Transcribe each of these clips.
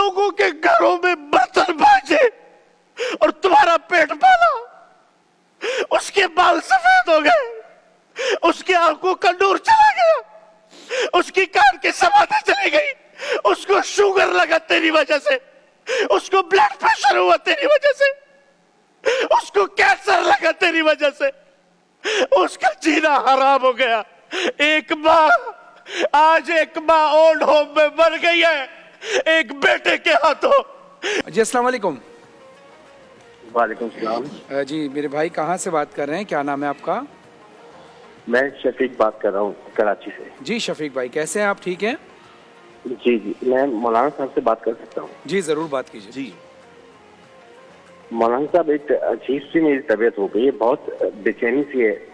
लोगों के घरों में बर्तन बाजे और तुम्हारा पेट पाला। उसके बाल सफेद हो गए, उसकी आंखों का नूर चला गया, उसकी कान की समाधि चली गई, उसको शुगर लगा तेरी वजह से, उसको ब्लड प्रेशर हुआ तेरी वजह से, उसको कैंसर लगा तेरी वजह से, उसका जीना हराम हो गया। एक माँ, आज एक माँ ओल्ड होम में मर गई है एक बेटे के हाथों। जी अस्सलाम वालेकुम। वालेकुम सलाम। जी मेरे भाई कहाँ से बात कर रहे हैं, क्या नाम है आपका? मैं शफीक बात कर रहा हूँ कराची से। जी शफीक भाई कैसे हैं आप, ठीक हैं? जी जी, मैं मौलाना साहब से बात कर सकता हूँ? जी जरूर बात कीजिए। जी मौलाना साहब, एक अजीब सी मेरी तबीयत हो गई है, बहुत बेचैनी सी है,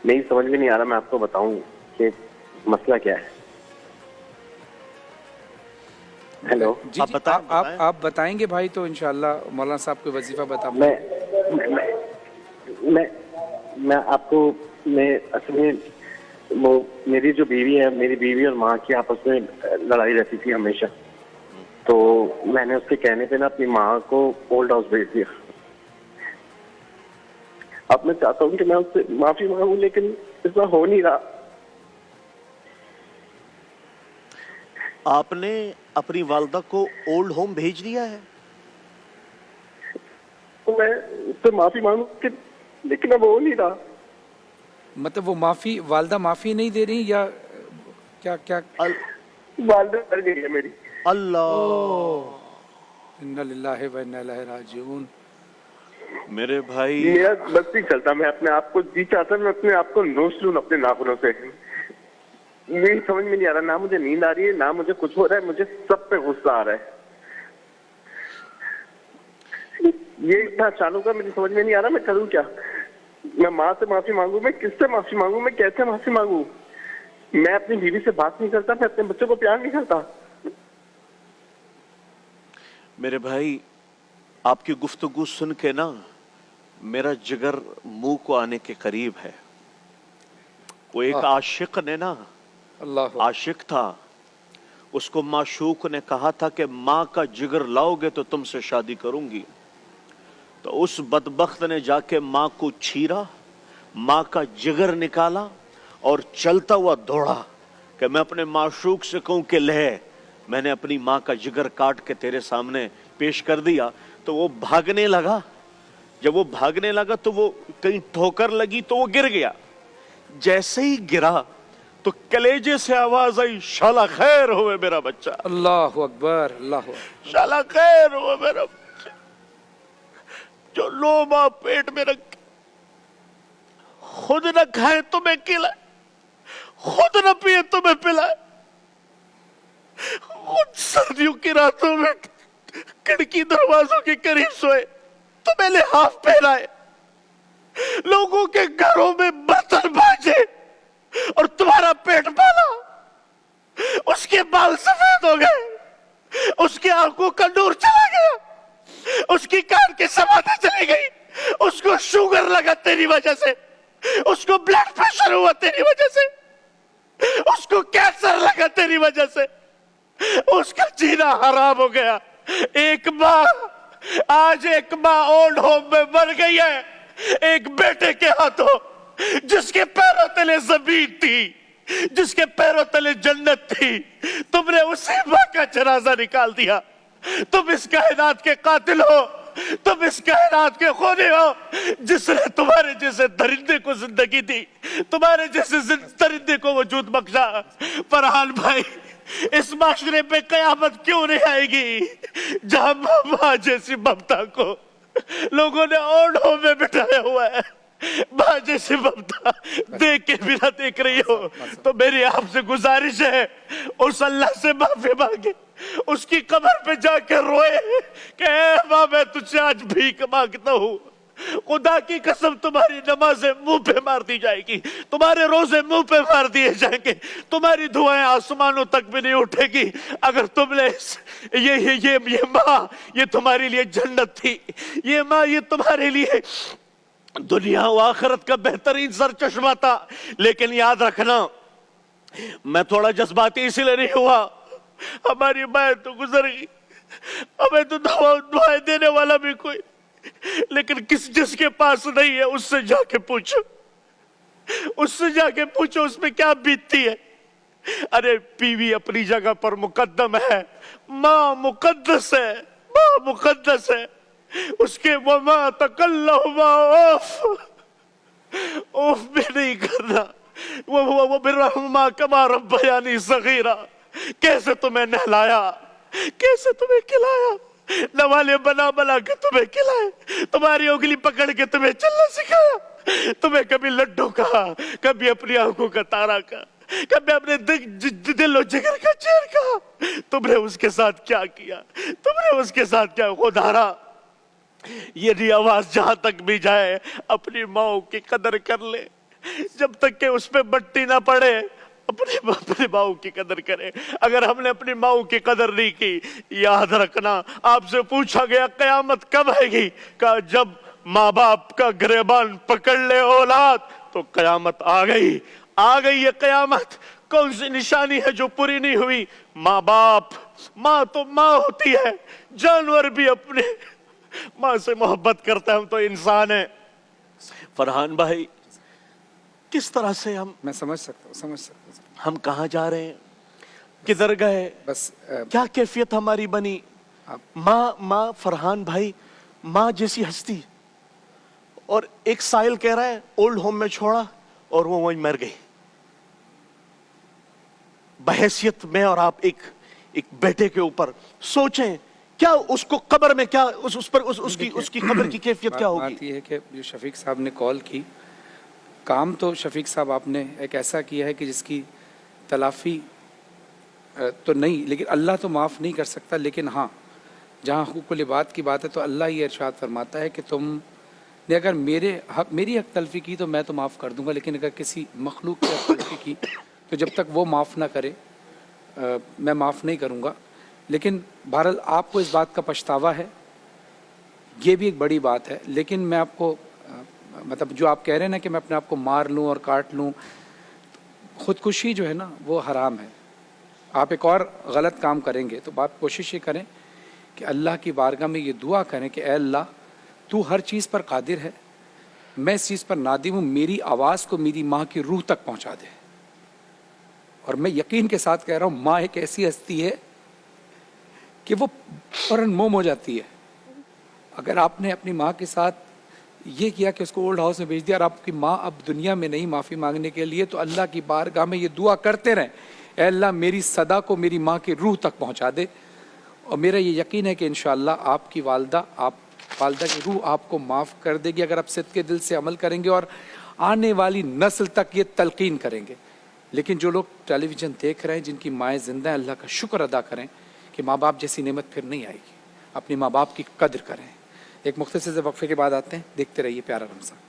मेरी समझ में नहीं आ रहा मैं आपको बताऊं कि मसला क्या है। हेलो जी आप बताएं, आप बताएंगे भाई तो इंशाल्लाह मौलाना साहब को वजीफा बता मैं आपको, मैं असल में वो मेरी जो बीवी है, मेरी बीवी और माँ की आपस में लड़ाई रहती थी हमेशा, तो मैंने उसके कहने पे ना अपनी माँ को ओल्ड हाउस भेज दिया। अब मैं चाहता हूँ कि मैं उससे माफी मांगू, लेकिन ऐसा हो नहीं रहा। आपने अपनी वालदा को ओल्ड होम भेज दिया है? तो मैं उससे माफी मांगू लेकिन अब हो नहीं रहा। मतलब वो माफी, वालदा माफी नहीं दे रही या क्या क्या? वालदा मर गई है मेरी। अल्लाह, इन्ना लिल्लाहि व इन्ना इलैहि राजिऊन। मेरे भाई मेरा बस नहीं चलता, मैं अपने आप को जी चाहता, मैं अपने आप को नोच लूं अपने नाखूनों से। मेरी समझ में नहीं आ रहा, ना मुझे नींद आ रही है, ना मुझे कुछ हो रहा है, मुझे सब पे गुस्सा आ रहा है। ये इतना अचानक का मेरी समझ में नहीं आ रहा, मैं करूं क्या? मैं माँ से माफी मांगू, मैं किससे माफी मांगू, मैं कैसे माफी मांगू? मैं अपनी बीवी से बात नहीं करता, मैं अपने बच्चों को प्यार नहीं करता। मेरे भाई आपकी गुफ्तगू सुन के ना मेरा जिगर मुंह को आने के करीब है। वो एक आशिक ने ना, अल्लाह, आशिक था, उसको माशूक ने कहा था कि माँ का जिगर लाओगे तो तुमसे शादी करूंगी। तो उस बदबख्त ने जाके माँ को छीरा, माँ का जिगर निकाला और चलता हुआ दौड़ा कि मैं अपने माशूक से कहूं कि ले, मैंने अपनी माँ का जिगर काट के तेरे सामने पेश कर दिया। तो वो भागने लगा, जब वो भागने लगा तो वो कहीं ठोकर लगी तो वो गिर गया। जैसे ही गिरा तो कलेजे से आवाज आई, शाला खैर होवे मेरा बच्चा। अल्लाह अकबर, अल्लाह अकबर। शाला खैर होवे मेरा बच्चा, जो लोमा पेट में रख खुद न खाए तुम्हें खिलाए, खुद न पिए तुम्हें पिलाए, खुद सर्दियों की रातों में खिड़की दरवाजों के करीब सोए, तुम्हें लिहाफ पहनाए, लोगों के घरों में बर्तन बाजे और तुम्हारा पेट पाला। उसके बाल सफेद हो गए, उसकी आंखों का नूर चला गया, उसकी कान की समाधि चली गई, उसको शुगर लगा तेरी वजह से, उसको ब्लड प्रेशर हुआ तेरी वजह से, उसको कैंसर लगा तेरी वजह से, उसका जीना हराम हो गया। एक माँ, आज एक माँ ओल्ड होम में मर गई है एक बेटे के हाथों, जिसके पैरों तले जमीन थी, जिसके पैरों तले जन्नत थी। तुमने उसी माँ का जनाजा निकाल दिया। तुम इस कायनात के कातिल हो, तुम इस कायनात के खूनी हो, जिसने तुम्हारे जैसे दरिंदे को जिंदगी दी, तुम्हारे जैसे दरिंदे को वजूद बख्शा। फरहान भाई, इस माशरे पे कयामत क्यों नहीं आएगी जहां माँ जैसी ममता को लोगों ने ओल्ड होम में बिठाया हुआ है? माँ जैसी ममता देख के भी ना देख रही हो तो मेरी आपसे गुजारिश है, उस अल्लाह से माफी मांगे, उसकी कब्र पे जाकर रोए कि ऐ माँ, मैं तुझसे आज भीख मांगता हूँ, खुदा की कसम तुम्हारी नमाजें मुंह पे मार दी जाएगी, तुम्हारे रोजे मुंह पे मार दिए जाएंगे, तुम्हारी दुआएं आसमानों तक भी नहीं उठेगी अगर तुमने ये माँ, ये तुम्हारे लिए जन्नत थी, ये माँ ये तुम्हारे लिए दुनिया व आखिरत का बेहतरीन सर चश्मा था। लेकिन याद रखना, मैं थोड़ा जज्बाती इसलिए नहीं हुआ, हमारी माँ तो गुजर गई, हमें तो दुआएं देने वाला भी कोई, लेकिन जिसके पास नहीं है उससे जाके पूछो, उससे जाके पूछो उसमें क्या बीतती है। अरे बीवी अपनी जगह पर मुकद्दम है, माँ मुकद्दस है, माँ मुकद्दस है, उसके वमा तकल्लहुमा ओफ भी नहीं करना। वो बिर्रहुमा कमा रब्बयानी सगीरा, कैसे तुम्हें नहलाया, कैसे तुम्हें खिलाया, नवाले बना बना के तुम्हें खिलाए, तुम्हारी उंगली पकड़ के तुम्हें चलना सिखाया, तुम्हें कभी लड्डू कहा, कभी अपनी आंखों का तारा कहा, कभी अपने दिल और जिगर का चैन कहा। तुमने उसके साथ क्या किया, तुमने उसके साथ क्या खुदारा। यदि आवाज जहां तक भी जाए अपनी माँ की कदर कर ले, जब तक के उसमें मट्टी ना पड़े अपनी माँ की कदर करे। अगर हमने अपनी माँ की कदर नहीं की, याद रखना आपसे पूछा गया कयामत कब आएगी, कहा जब माँ बाप का गिरबान पकड़ ले औलाद तो कयामत आ गई, आ गई ये कयामत। कौन सी निशानी है जो पूरी नहीं हुई? माँ बाप, माँ तो माँ होती है, जानवर भी अपने माँ से मोहब्बत करता है, हम तो इंसान है। फरहान भाई, किस तरह से मैं समझ सकता हूँ हम कहाँ जा रहे हैं, किधर गए, बस क्या कैफियत हमारी बनी। माँ फरहान भाई, माँ जैसी हस्ती, और एक साहिल कह रहा है ओल्ड होम में छोड़ा और वो वहीं मर गई। बहैसियत में और आप एक बेटे के ऊपर सोचें, क्या उसको कब्र में क्या उसकी कब्र की कैफियत क्या होगी। बात ये है कि जो शफीक साहब ने कॉल की, काम तो शफीक साहब आपने एक ऐसा किया है कि जिसकी तलाफी तो नहीं, लेकिन अल्लाह तो माफ़ नहीं कर सकता। लेकिन हाँ, जहाँ हुकूकुल इबाद की बात है तो अल्लाह ये इरशाद फरमाता है कि तुमने अगर मेरी हक तलफी की तो मैं तो माफ़ कर दूंगा, लेकिन अगर किसी मखलूक की हक तलफी की तो जब तक वो माफ़ ना करे मैं माफ़ नहीं करूँगा। लेकिन बहरहाल आपको इस बात का पछतावा है, ये भी एक बड़ी बात है। लेकिन मैं आपको मतलब जो आप कह रहे हैं ना कि मैं अपने आप को मार लूँ और काट लूँ, ख़ुदकुशी जो है ना वो हराम है। आप एक और गलत काम करेंगे तो आप कोशिश ये करें कि अल्लाह की बारगाह में ये दुआ करें कि ऐ अल्लाह तू हर चीज़ पर कादिर है, मैं इस चीज़ पर नादिम हूँ, मेरी आवाज़ को मेरी माँ की रूह तक पहुँचा दे। और मैं यकीन के साथ कह रहा हूँ, माँ एक ऐसी हस्ती है कि वो फौरन मोम हो जाती है। अगर आपने अपनी माँ के साथ ये किया कि उसको ओल्ड हाउस में भेज दिया और आपकी माँ अब दुनिया में नहीं माफ़ी मांगने के लिए, तो अल्लाह की बारगाह में ये दुआ करते रहें, ऐ अल्लाह मेरी सदा को मेरी माँ की रूह तक पहुँचा दे। और मेरा ये यकीन है कि इंशाअल्लाह आपकी वालदा की रूह आपको माफ़ कर देगी, अगर आप सिद्क़े दिल से अमल करेंगे और आने वाली नस्ल तक ये तलकीन करेंगे। लेकिन जो लोग टेलीविज़न देख रहे हैं, जिनकी माएँ ज़िंदा हैं, अल्लाह का शुक्र अदा करें कि माँ बाप जैसी नेमत फिर नहीं आएगी। अपनी माँ बाप की कद्र करें। एक मुख्तसर से वक्फे के बाद आते हैं, देखते रहिए प्यारा रमज़ान।